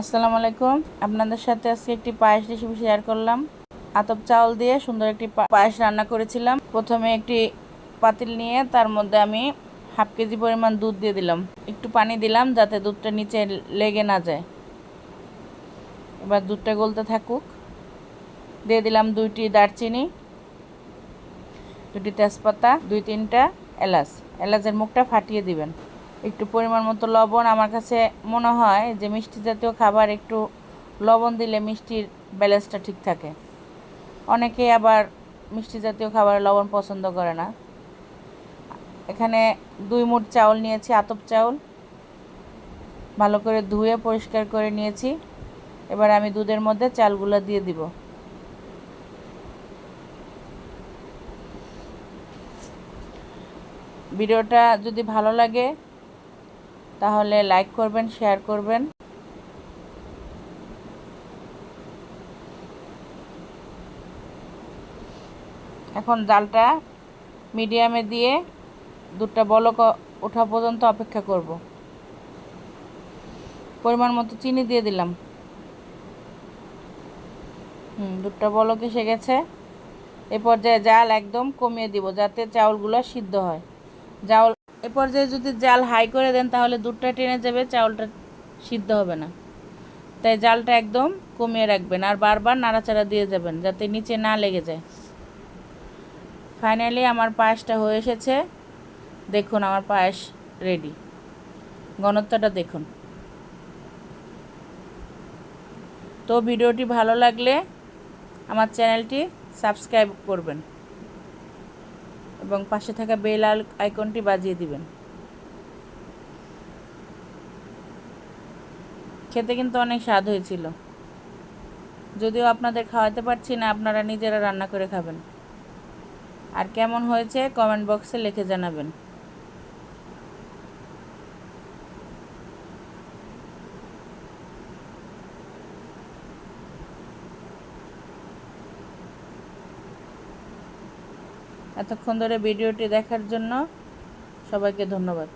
আসসালামু আলাইকুম। আপনাদের সাথে আজকে একটি পায়েস রেসিপি শেয়ার করলাম। আতপ চাউল দিয়ে সুন্দর একটি পায়েস রান্না করেছিলাম। প্রথমে একটি পাতিল নিয়ে তার মধ্যে আমি হাফ কেজি পরিমাণ দুধ দিয়ে দিলাম। একটু পানি দিলাম যাতে দুধটা নিচে লেগে না যায়। এবার দুধটা গলতে থাকুক। দিয়ে দিলাম 2টি দারচিনি, 2টি তেজপাতা, 2-3টা এলাচ। এলাচের মুখটা ফাটিয়ে দিবেন। একটু পরিমাণ মতো লবণ। আমার কাছে মনে হয় যে মিষ্টি জাতীয় খাবার একটু লবণ দিলে মিষ্টির ব্যালেন্সটা ঠিক থাকে। অনেকে আবার মিষ্টি জাতীয় খাবারে লবণ পছন্দ করে না। এখানে 2 মুঠ চাউল নিয়েছি, আতপ চাউল। ভালো করে ধুয়ে পরিষ্কার করে নিয়েছি। এবার আমি দুধের মধ্যে চালগুলো দিয়ে দিব। ভিডিওটা যদি ভালো লাগে তাহলে লাইক করবেন, শেয়ার করবেন। এখন জালটা মিডিয়ামে দিয়ে দুধটা বলক ওঠা পর্যন্ত অপেক্ষা করব। পরিমাণ মতো চিনি দিয়ে দিলাম। দুধটা বলক এসে গেছে। এ পর্যায়ে জাল একদম কমিয়ে দিব যাতে চাউলগুলো সিদ্ধ হয়। এ পর্যায়ে যদি জাল হাই করে দেন তাহলে দুধটা টেনে যাবে, চাউলটা সিদ্ধ হবে না। তাই জালটা একদম কমিয়ে রাখবেন আর বারবার নাড়াচাড়া দিয়ে যাবেন যাতে নিচে না লেগে যায়। ফাইনালি আমার পায়েসটা হয়ে এসেছে। দেখুন আমার পায়েস রেডি। ঘনত্বটা দেখুন। তো ভিডিওটি ভালো লাগলে আমার চ্যানেলটি সাবস্ক্রাইব করবেন এবং পাশে থাকা বেল আইকনটি বাজিয়ে দিবেন। খেতে কিন্তু অনেক স্বাদ হয়েছিল। যদিও আপনাদের খাওয়াতে পারছি না, আপনারা নিজেরা রান্না করে খাবেন। আর কেমন হয়েছে কমেন্ট বক্সে লিখে জানাবেন। এতক্ষণ ধরে ভিডিওটি দেখার জন্য সবাইকে ধন্যবাদ।